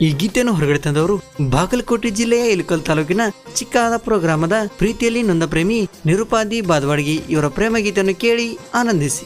ಈ ಗೀತೆಯನ್ನು ಹೊರಗಡೆ ತಂದವರು ಬಾಗಲಕೋಟೆ ಜಿಲ್ಲೆಯ ಇಲಕಲ್ ತಾಲೂಕಿನ ಚಿಕ್ಕಬಳ್ಳಾಪುರ ಗ್ರಾಮದ ಪ್ರೀತಿಯಲ್ಲಿ ನೊಂದ ಪ್ರೇಮಿ ನಿರುಪಾದಿ ಬಾದವಾಡಗಿ ಇವರ ಪ್ರೇಮ ಗೀತೆಯನ್ನು ಕೇಳಿ ಆನಂದಿಸಿ.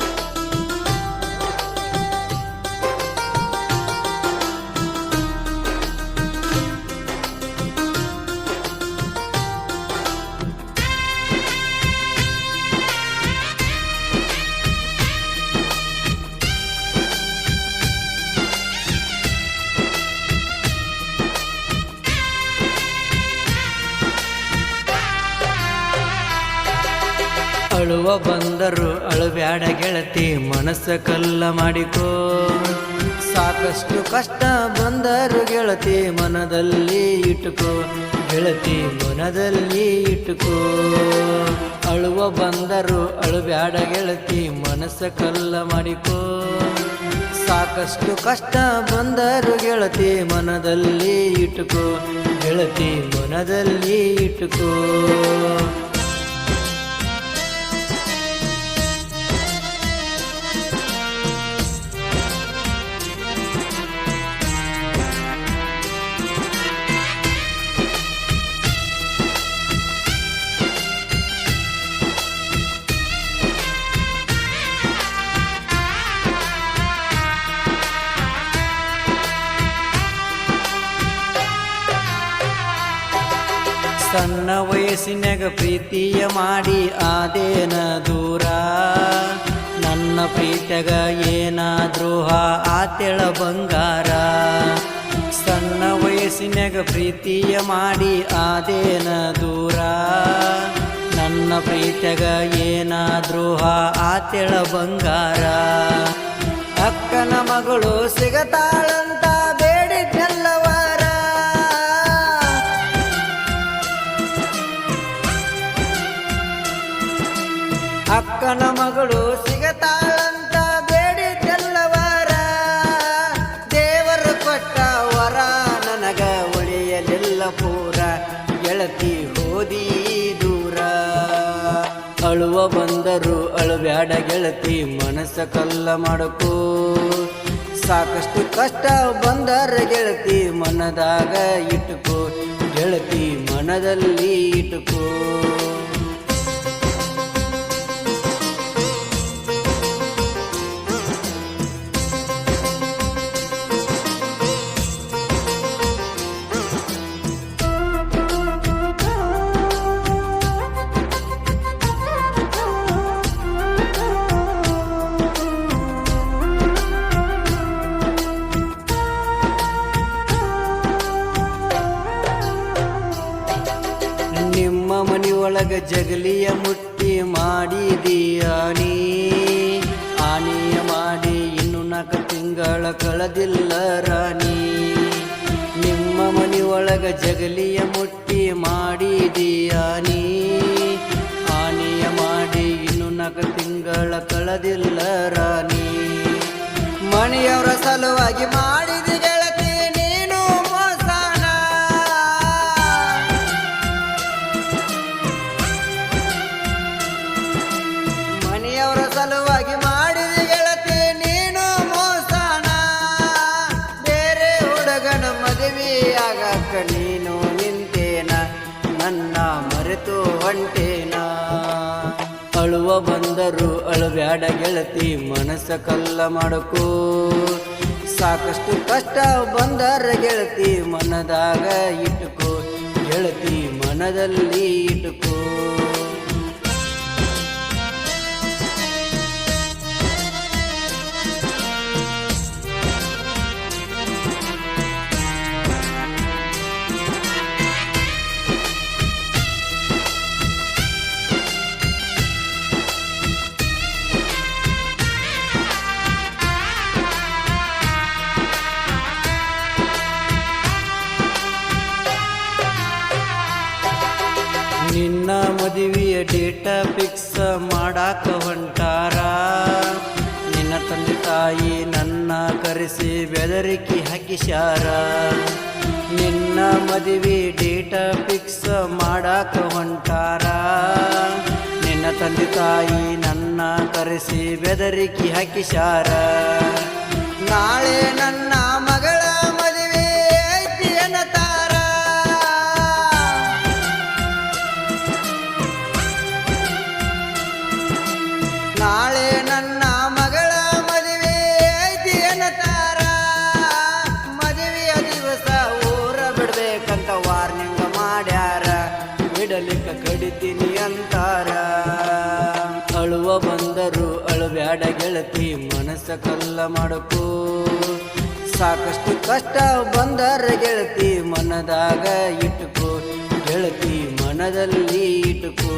ಅಳುವ ಬಂದರು ಅಳುಬ್ಯಾಡ ಗೆಳತಿ, ಮನಸ್ಸ ಕಲ್ಲ ಮಾಡಿಕೋ. ಸಾಕಷ್ಟು ಕಷ್ಟ ಬಂದರು ಗೆಳತಿ, ಮನದಲ್ಲಿ ಇಟ್ಟುಕೋ. ಗೆಳತಿ ಮನದಲ್ಲಿ ಇಟ್ಟುಕೋ. ಅಳುವ ಬಂದರು ಅಳುಬ್ಯಾಡ ಗೆಳತಿ, ಮನಸ್ಸ ಕಲ್ಲ ಮಾಡಿಕೋ. ಸಾಕಷ್ಟು ಕಷ್ಟ ಬಂದರು ಗೆಳತಿ, ಮನದಲ್ಲಿ ಇಟ್ಟುಕೋ. ಗೆಳತಿ ಮನದಲ್ಲಿ ಇಟ್ಟುಕೋ. ಸಣ್ಣ ವಯಸ್ಸಿನಾಗ ಪ್ರೀತಿಯ ಮಾಡಿ ಆದೇನ ದೂರ, ನನ್ನ ಪ್ರೀತಿಯಾಗ ಏನಾದ್ರೂ ಆತೆಳ ಬಂಗಾರ. ಸಣ್ಣ ವಯಸ್ಸಿನಾಗ ಪ್ರೀತಿಯ ಮಾಡಿ ಆದೇನ ದೂರ, ನನ್ನ ಪ್ರೀತಿಯಾಗ ಏನಾದ್ರೂ ಆತೆಳ ಬಂಗಾರ. ಅಕ್ಕನ ಮಗಳು ಸಿಗತಾಳಂತ ಬೇಡಿದ್ದೆಲ್ಲವರ, ಅಕ್ಕನ ಮಗಳು ಸಿಗತಾಳಂತ ಬೇಡಿದ್ದೆಲ್ಲವರ. ದೇವರು ಕೊಟ್ಟ ವರ ನನಗ ಉಳಿಯಲಿಲ್ಲ ಪೂರ, ಗೆಳತಿ ಹೋದಿ ದೂರ. ಅಳುವ ಬಂದರು ಅಳುಬ್ಯಾಡ ಗೆಳತಿ, ಮನಸ್ಸ ಕಲ್ಲ ಮಾಡಕೋ. ಸಾಕಷ್ಟು ಕಷ್ಟ ಬಂದರ ಗೆಳತಿ, ಮನದಾಗ ಇಟ್ಟುಕೋ. ಗೆಳತಿ ಮನದಲ್ಲಿ ಇಟ್ಟುಕೋ. ನಿಮ್ಮ ಮನಿಯೊಳಗ ಜಗಲಿಯ ಮುಟ್ಟಿ ಮಾಡಿದೀಯ ನೀ, ಆನಿಯ ಮಾಡಿ ಇನ್ನು 4 ತಿಂಗಳ ಕಳೆದಿಲ್ಲ ರಾಣಿ. ನಿಮ್ಮ ಮನಿಯೊಳಗ ಜಗಲಿಯ ಮುಟ್ಟಿ ಮಾಡಿದೀಯ ನೀ, ಆನಿಯ ಮಾಡಿ ಇನ್ನು 4 ತಿಂಗಳ ಕಳೆದಿಲ್ಲ ರಾಣಿ. ಮಣಿಯವರ ಸಲುವಾಗಿ ಮಾಡಿದ ಗೆಳತಿ ನೀನು ಮೋಸನ, ಮನೆಯವರ ಸಲುವಾಗಿ ಮಾಡಿದ ಗೆಳತಿ ನೀನು ಮೋಸನ. ಬೇರೆ ಹುಡುಗನ ಮದುವೆಯಾಗಕ್ಕ ನೀನು ನಿಂತೇನ, ನನ್ನ ಮರೆತು ಹೊಂಟೇನ. ಅಳುವ ಬಂದರು ಅಳುಬ್ಯಾಡ ಗೆಳತಿ, ಮನಸ್ಸ ಕಲ್ಲ ಮಾಡಕೋ. ಸಾಕಷ್ಟು ಕಷ್ಟ ಬಂದರ ಗೆಳತಿ, ಮನದಾಗ ಇಟ್ಟುಕೋ. ಗೆಳತಿ ಮನದಲ್ಲಿ ಇಟ್ಟುಕೋ. ನಿನ್ನ ಮದುವೆಯ ಡೇಟ ಫಿಕ್ಸ್ ಮಾಡಾಕ ಹೊಂಟಾರ. ನಿನ್ನ ತಂದೆ ತಾಯಿ ನನ್ನ ಕರೆಸಿ ಬೆದರಿಕೆ ಹಾಕಿಸ್ಯಾರ. ನಿನ್ನ ಮದುವೆ ಡೇಟ ಫಿಕ್ಸ್ ಮಾಡಾಕ ಹೊಂಟಾರ. ನಿನ್ನ ತಂದೆ ತಾಯಿ ನನ್ನ ಕರೆಸಿ ಬೆದರಿಕೆ ಹಾಕಿಸ್ಯಾರ. ನಾಳೆ ನನ್ನ ಮಗಳ ಮದುವೆ ಹಿಡಿತೀನಿ ಅಂತಾರ. ಅಳುವ ಬಂದರು ಅಳುಬ್ಯಾಡ ಗೆಳತಿ ಮನಸ್ಸ ಕಲ್ಲ ಮಾಡಕು. ಸಾಕಷ್ಟು ಕಷ್ಟ ಬಂದರ ಗೆಳತಿ ಮನದಾಗ ಇಟ್ಟುಕೋ, ಗೆಳತಿ ಮನದಲ್ಲಿ ಇಟ್ಟುಕೋ.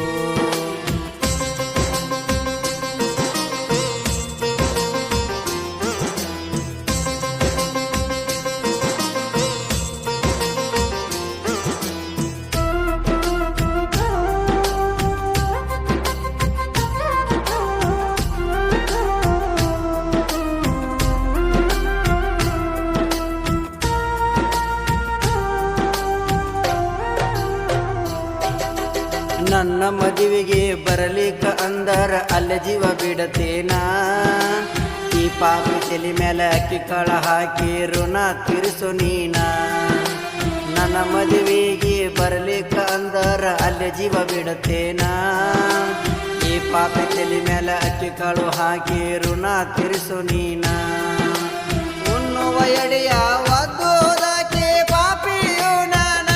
ನನ್ನ ಮದುವೆಗೆ ಬರಲಿಕ್ಕ ಅಂದರ ಅಲ್ಲ ಜೀವ ಬಿಡತೇನ. ಈ ಪಾಪಿ ತಲೆ ಮೇಲೆ ಅಕ್ಕಿ ಕಾಳ ಹಾಕಿ ಋಣ ತೀರಿಸು ನೀನ. ನನ್ನ ಮದುವೆಗೆ ಬರಲಿಕ್ಕ ಅಂದರ ಅಲ್ಲ ಜೀವ ಬಿಡತೇನ. ಈ ಪಾಪಿ ತಲೆ ಮೇಲೆ ಅಕ್ಕಿ ಕಾಳು ಹಾಕಿ ಋಣ ತೀರಿಸು ನೀನ. ಉಣ್ಣುವ ಎಡೆಯ ಒದ್ದೋದಕ್ಕೆ ಪಾಪಿಯು ನಾನ.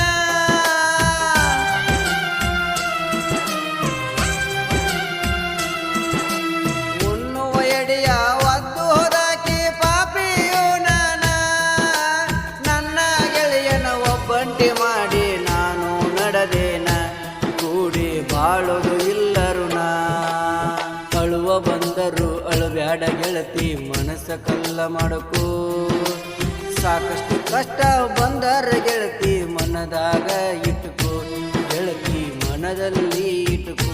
ಉಣ್ಣುವ ಎಡೆಯ ಒದ್ದೋದಕ್ಕೆ ಪಾಪಿಯು ನಾನ. ನನ್ನ ಗೆಳೆಯನ ಒಬ್ಬಂಟಿ ಮಾಡಿ ನಾನು ನಡೆದೇನ. ಕೂಡಿ ಬಾಳೋದು ಇಲ್ಲರು ನಾ. ಅಳುವ ಬಂದರು ಅಳುಬ್ಯಾಡ ಗೆಳತಿ ಮನಸ್ಸ ಕಲ್ಲ ಮಾಡಕು. ಸಾಕಷ್ಟು ಕಷ್ಟ ಬಂದರ ಗೆಳತಿ ಮನದಾಗ ಇಟ್ಟುಕೋ, ಗೆಳತಿ ಮನದಲ್ಲಿ ಇಟ್ಟುಕೋ.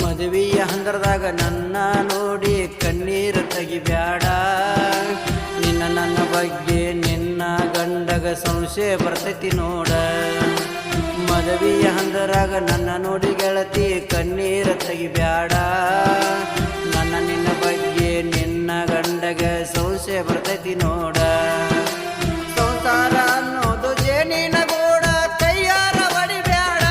ಮದುವೆಯ ಹಂದರದಾಗ ನನ್ನ ನೋಡಿ ಕಣ್ಣೀರು ತೆಗಿಬ್ಯಾಡ. ನಿನ್ನ ನನ್ನ ಬಗ್ಗೆ ನಿನ್ನ ಗಂಡಗ ಸಂಶಯ ಬರ್ತೈತಿ ನೋಡ. ಮದುವೆಯ ಹಂದರಾಗ ನನ್ನ ನೋಡಿ ಗೆಳತಿ ಕಣ್ಣೀರು ತೆಗಿಬ್ಯಾಡ. ನನ್ನ ನಿನ್ನ ಬಗ್ಗೆ ನಿನ್ನ ಗಂಡಗ ಸಂಶಯ ಬರ್ತೈತಿ ನೋಡ. ಸಂಸಾರ ಅನ್ನೋದು ಜೇನಿನ ಗೂಡ ಕೈಯಾರ ಬಡಿಬ್ಯಾಡ.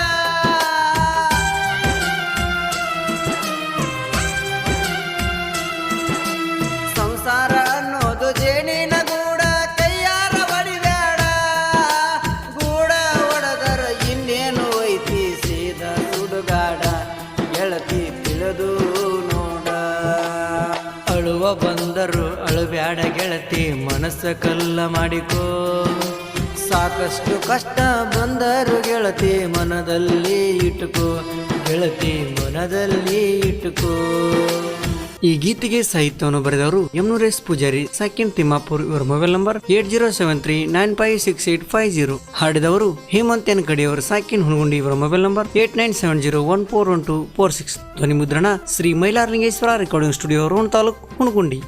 ಸಂಸಾರ ಅನ್ನೋದು ಜೇನಿನ ಗೂಡ ಕೈಯಾರ ಬಡಿಬ್ಯಾಡ. ಗೂಡ ಒಡೆದರ ಇನ್ನೇನು ಐತಿ ಸೀದಾ ಸುಡುಗಾಡ. ಗೆಳತಿ ತಿಳಿದು ನೋಡ. ಅಳುವ ಬಂದರು ಅಳುಬ್ಯಾಡ ಗೆಳತಿ ಮನಸ್ಸ ಕಲ್ಲ ಮಾಡಿಕೋ. ಸಾಕಷ್ಟು ಕಷ್ಟ ಬಂದರು ಗೆಳತಿ ಮನದಲ್ಲಿ ಇಟ್ಟುಕೋ, ಗೆಳತಿ ಮನದಲ್ಲಿ ಇಟ್ಟುಕೋ. ಈ ಗೀತೆಗೆ ಸಾಹಿತ್ಯವನ್ನು ಬರೆದವರು ಎಮ್ನೂರೇಶ್ ಪೂಜಾರಿ, ಸಾಕಿನ್ ತಿಮ್ಮಾಪುರ್. ಇವರ ಮೊಬೈಲ್ ನಂಬರ್ 8073956850. ಹಾಡಿದವರು ಹೇಮಂತ್ ಎನ್ ಕಡಿಯವರು, ಸಾಕಿನ್ ಹುಣಗುಂಡಿ. ಇವರ ಮೊಬೈಲ್ ನಂಬರ್ 8970141246. ಧ್ವನಿ ಮುದ್ರಣ ಶ್ರೀ ಮೈಲಾರಲಿಂಗೇಶ್ವರ ರೆಕಾರ್ಡಿಂಗ್ ಸ್ಟುಡಿಯೋ, ರೋಣ ತಾಲೂಕು, ಹುಣಗುಂಡಿ.